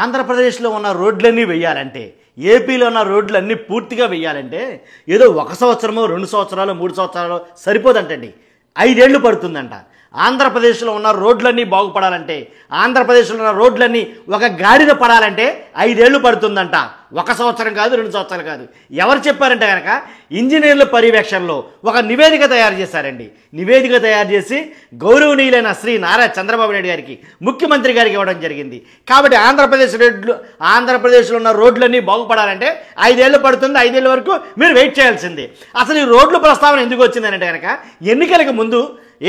ఆంధ్రప్రదేశ్లో ఉన్న రోడ్లన్నీ వెయ్యాలంటే, ఏపీలో ఉన్న రోడ్లన్నీ పూర్తిగా వెయ్యాలంటే ఏదో 1 సంవత్సరమో 2 సంవత్సరాలు 3 సంవత్సరాలు సరిపోదంటండి. 5 ఏళ్ళు పడుతుందంట. ఆంధ్రప్రదేశ్లో ఉన్న రోడ్లన్నీ బాగుపడాలంటే, ఆంధ్రప్రదేశ్లో ఉన్న రోడ్లన్నీ ఒక గాడిన పడాలంటే 5 ఏళ్ళు పడుతుందంట. 1 సంవత్సరం కాదు, 2 సంవత్సరాలు కాదు. ఎవరు చెప్పారంటే కనుక ఇంజనీర్ల పర్యవేక్షణలో ఒక నివేదిక తయారు చేశారండి. నివేదిక తయారు చేసి గౌరవనీయులైన శ్రీ నారా చంద్రబాబు నాయుడు గారికి, ముఖ్యమంత్రి గారికి ఇవ్వడం జరిగింది. కాబట్టి ఆంధ్రప్రదేశ్లో ఉన్న రోడ్లన్నీ బాగుపడాలంటే 5 ఏళ్ళు పడుతుంది. 5 ఏళ్ళ వరకు మీరు వెయిట్ చేయాల్సిందే. అసలు ఈ రోడ్ల ప్రస్తావన ఎందుకు వచ్చిందంటే కనుక ఎన్నికలకు ముందు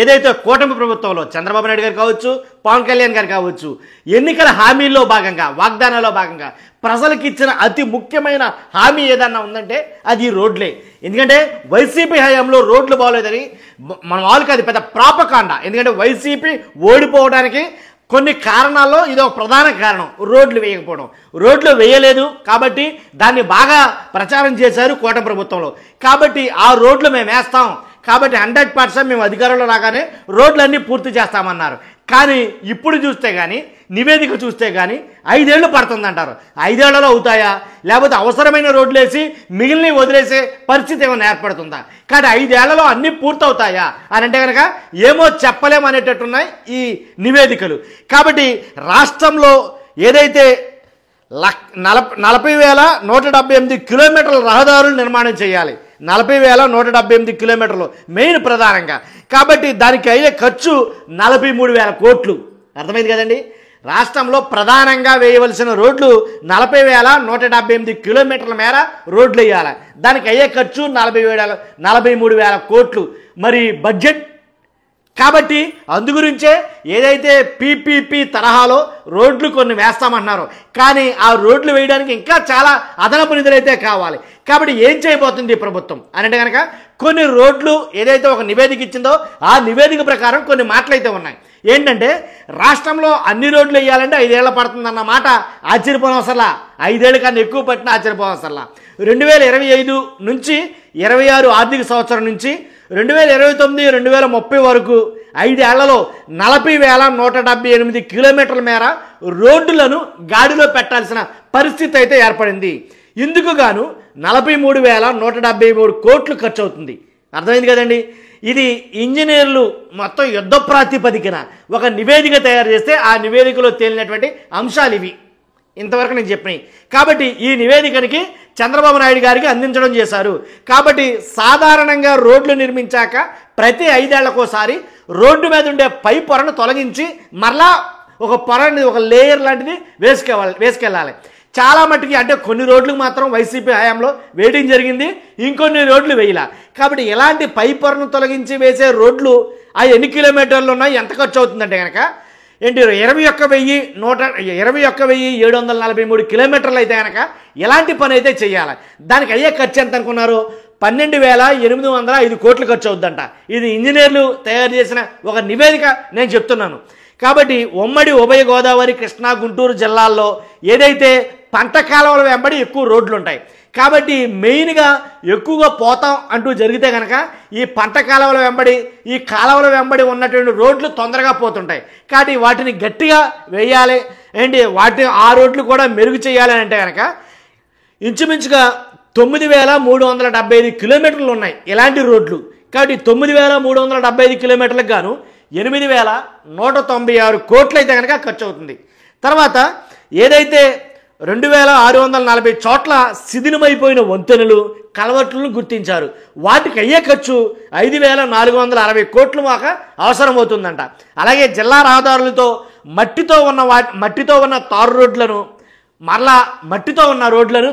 ఏదైతే కూటమి ప్రభుత్వంలో చంద్రబాబు నాయుడు గారు కావచ్చు, పవన్ కళ్యాణ్ గారు కావచ్చు, ఎన్నికల హామీల్లో భాగంగా, వాగ్దానాల్లో భాగంగా ప్రజలకు ఇచ్చిన అతి ముఖ్యమైన హామీ ఏదన్నా ఉందంటే అది రోడ్లే. ఎందుకంటే వైసీపీ హయాంలో రోడ్లు బాగోలేదని మన వాళ్ళకి అది పెద్ద ప్రాపకాండ. ఎందుకంటే వైసీపీ ఓడిపోవడానికి కొన్ని కారణాల్లో ఇది ఒక ప్రధాన కారణం, రోడ్లు వేయకపోవడం. రోడ్లు వేయలేదు కాబట్టి దాన్ని బాగా ప్రచారం చేశారు కూటమి ప్రభుత్వంలో. కాబట్టి ఆ రోడ్లు మేము వేస్తాం, కాబట్టి 100% మేము అధికారంలో రాగానే రోడ్లన్నీ పూర్తి చేస్తామన్నారు. కానీ ఇప్పుడు చూస్తే కానీ, నివేదిక చూస్తే కానీ 5 ఏళ్ళు పడుతుందంటారు. 5 ఏళ్లలో అవుతాయా, లేకపోతే అవసరమైన రోడ్లు వేసి మిగిలిన వదిలేసే పరిస్థితి ఏమైనా ఏర్పడుతుందా? కానీ 5 ఏళ్లలో అన్నీ పూర్తవుతాయా అని అంటే కనుక ఏమో చెప్పలేమనేటట్టున్నాయి ఈ నివేదికలు. కాబట్టి రాష్ట్రంలో ఏదైతే 40,178 కిలోమీటర్ల రహదారులు నిర్మాణం చేయాలి. 40,178 కిలోమీటర్లు మెయిన్ ప్రధానంగా. కాబట్టి దానికి అయ్యే ఖర్చు 43,000 కోట్లు. అర్థమైంది కదండి. రాష్ట్రంలో ప్రధానంగా వేయవలసిన రోడ్లు 40,178 కిలోమీటర్ల మేర రోడ్లు వేయాలి. దానికి అయ్యే ఖర్చు 43,000 కోట్లు. మరి బడ్జెట్ కాబట్టి అందుగురించే ఏదైతే పీపీపీ తరహాలో రోడ్లు కొన్ని వేస్తామన్నారు, కానీ ఆ రోడ్లు వేయడానికి ఇంకా చాలా అదనపు నిధులైతే కావాలి. కాబట్టి ఏం చేయబోతుంది ఈ ప్రభుత్వం అని అంటే కనుక కొన్ని రోడ్లు ఏదైతే ఒక నివేదిక ఇచ్చిందో ఆ నివేదిక ప్రకారం కొన్ని మాటలైతే ఉన్నాయి. ఏంటంటే రాష్ట్రంలో అన్ని రోడ్లు వేయాలంటే 5 ఏళ్ళు పడుతుందన్న మాట ఆశ్చర్యపోనవసరలా. 5 ఏళ్ళ కన్నా ఎక్కువ పట్టిన ఆశ్చర్యపోనవసరలా. 2025 నుంచి 26 ఆర్థిక సంవత్సరం నుంచి 2029-2030 వరకు 5 ఏళ్లలో 40,178 కిలోమీటర్ల మేర రోడ్డులను గాడిలో పెట్టాల్సిన పరిస్థితి అయితే ఏర్పడింది. ఇందుకు గాను 43,173 కోట్లు ఖర్చు అవుతుంది. అర్థమైంది కదండి. ఇది ఇంజనీర్లు మొత్తం యుద్ధ ప్రాతిపదికన ఒక నివేదిక తయారు చేస్తే ఆ నివేదికలో తేలినటువంటి అంశాలు ఇవి ఇంతవరకు నేను చెప్పినాయి. కాబట్టి ఈ నివేదికనికి చంద్రబాబు నాయుడు గారికి అందించడం చేశారు. కాబట్టి సాధారణంగా రోడ్లు నిర్మించాక ప్రతి 5 ఏళ్లకోసారి రోడ్డు మీద ఉండే పై పొరను తొలగించి మరలా ఒక పొరని, ఒక లేయర్ లాంటిది వేసుకెళ్ళాలి. చాలా మట్టుకి అంటే కొన్ని రోడ్లకు మాత్రం వైసీపీ హయాంలో వేయడం జరిగింది, ఇంకొన్ని రోడ్లు వేయాల. కాబట్టి ఎలాంటి పై పొరను తొలగించి వేసే రోడ్లు ఆ ఎన్ని కిలోమీటర్లు ఉన్నాయి, ఎంత ఖర్చు అవుతుందంటే కనుక 21,743 కిలోమీటర్లు అయితే కనుక ఎలాంటి పని అయితే చేయాలి. దానికి అయ్యే ఖర్చు ఎంత అనుకున్నారు? 12,805 కోట్లు ఖర్చు అవుద్దంట. ఇది ఇంజనీర్లు తయారు చేసిన ఒక నివేదిక నేను చెప్తున్నాను. కాబట్టి ఉమ్మడి ఉభయ గోదావరి, కృష్ణా, గుంటూరు జిల్లాల్లో ఏదైతే పంట కాలువల వెంబడి ఎక్కువ రోడ్లు ఉంటాయి, కాబట్టి మెయిన్గా ఎక్కువగా పోతాం అంటూ జరిగితే కనుక ఈ పంట కాలువల వెంబడి, ఈ కాలువల వెంబడి ఉన్నటువంటి రోడ్లు తొందరగా పోతుంటాయి. కాబట్టి వాటిని గట్టిగా వేయాలి ఏంటి, ఆ రోడ్లు కూడా మెరుగు చేయాలి అంటే కనుక ఇంచుమించుగా 9,375 కిలోమీటర్లు ఉన్నాయి ఇలాంటి రోడ్లు. కాబట్టి 9,375 కిలోమీటర్లకు గాను 8,196 కోట్లు అయితే కనుక ఖర్చు అవుతుంది. తర్వాత ఏదైతే 2,640 చోట్ల శిథిలమైపోయిన వంతెనలు, కలవట్లను గుర్తించారు. వాటికి అయ్యే ఖర్చు 5,460 కోట్లు మాకు అవసరమవుతుందంట. అలాగే జిల్లా రహదారులతో మట్టితో ఉన్న తారు రోడ్లను మరలా మట్టితో ఉన్న రోడ్లను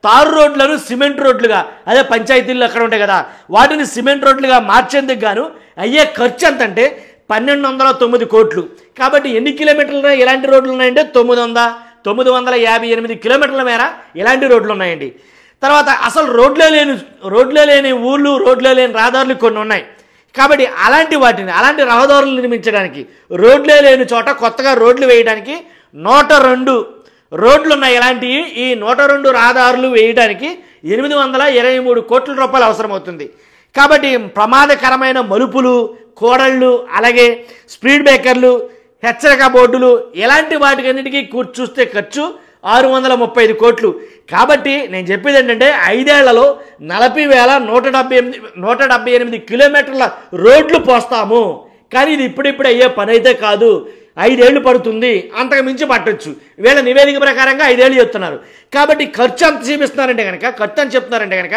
తారు రోడ్లను సిమెంట్ రోడ్లుగా, అదే పంచాయతీల్లో అక్కడ ఉంటాయి కదా, వాటిని సిమెంట్ రోడ్లుగా మార్చేందుకు గాను అయ్యే ఖర్చు ఎంతంటే 1,209 కోట్లు. కాబట్టి ఎన్ని కిలోమీటర్లు ఎలాంటి రోడ్లు ఉన్నాయంటే 958 కిలోమీటర్ల మేర ఇలాంటి రోడ్లు ఉన్నాయండి. తర్వాత అసలు రోడ్లే లేని ఊళ్ళు, రోడ్లే లేని రహదారులు కొన్ని ఉన్నాయి. కాబట్టి అలాంటి రహదారులు నిర్మించడానికి, రోడ్లే లేని చోట కొత్తగా రోడ్లు వేయడానికి 102 రోడ్లు ఉన్నాయి. ఇలాంటివి ఈ 102 రహదారులు వేయడానికి 823 కోట్ల రూపాయలు అవసరమవుతుంది. కాబట్టి ప్రమాదకరమైన మలుపులు, కోడళ్ళు, అలాగే స్పీడ్ బ్రేకర్లు, హెచ్చరిక బోర్డులు ఇలాంటి వాటికన్నిటికీ చూస్తే ఖర్చు 635 కోట్లు. కాబట్టి నేను చెప్పేది ఏంటంటే 5 ఏళ్లలో 40,178 కిలోమీటర్ల రోడ్లు పోస్తాము. కానీ ఇది ఇప్పుడిప్పుడు అయ్యే పని అయితే కాదు, 5 ఏళ్ళు పడుతుంది, అంతకు మించి పట్టొచ్చు. వీళ్ళ నివేదిక ప్రకారంగా 5 ఏళ్ళు చెప్తున్నారు. కాబట్టి ఖర్చు అంత చూపిస్తున్నారంటే కనుక, ఖర్చు అని చెప్తున్నారంటే కనుక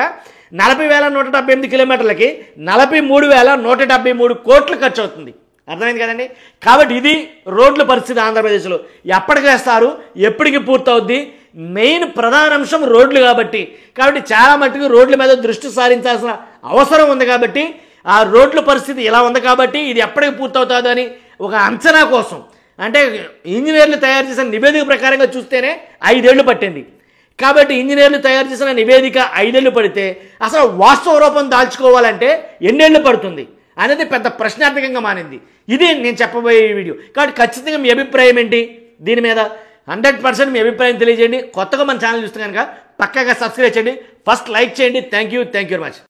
40,178 కిలోమీటర్లకి 43,173 కోట్లు ఖర్చు అవుతుంది. అర్థమైంది కదండి. కాబట్టి ఇది రోడ్ల పరిస్థితి ఆంధ్రప్రదేశ్లో. ఎప్పటికి వేస్తారు, ఎప్పటికి పూర్తవుద్ది, మెయిన్ ప్రధాన అంశం రోడ్లు కాబట్టి చాలా మట్టుకు రోడ్ల మీద దృష్టి సారించాల్సిన అవసరం ఉంది. కాబట్టి ఆ రోడ్ల పరిస్థితి ఇలా ఉంది కాబట్టి ఇది ఎప్పటికి పూర్తవుతుందో అని ఒక అంచనా కోసం, అంటే ఇంజనీర్లు తయారు చేసిన నివేదిక ప్రకారంగా చూస్తేనే 5 ఏళ్ళు పట్టింది. కాబట్టి ఇంజనీర్లు తయారు చేసిన నివేదిక 5 ఏళ్ళు పడితే అసలు వాస్తవ రూపం దాల్చుకోవాలంటే ఎన్నేళ్ళు పడుతుంది అనేది పెద్ద ప్రశ్నార్థకంగా మారింది. ఇది నేను చెప్పబోయే వీడియో. కాబట్టి ఖచ్చితంగా మీ అభిప్రాయం ఏంటి దీని మీద? 100% మీ అభిప్రాయం తెలియజేయండి. కొత్తగా మన ఛానల్ చూస్తే కనుక పక్కాగా సబ్స్క్రైబ్ చేయండి, ఫస్ట్ లైక్ చేయండి. Thank you very much.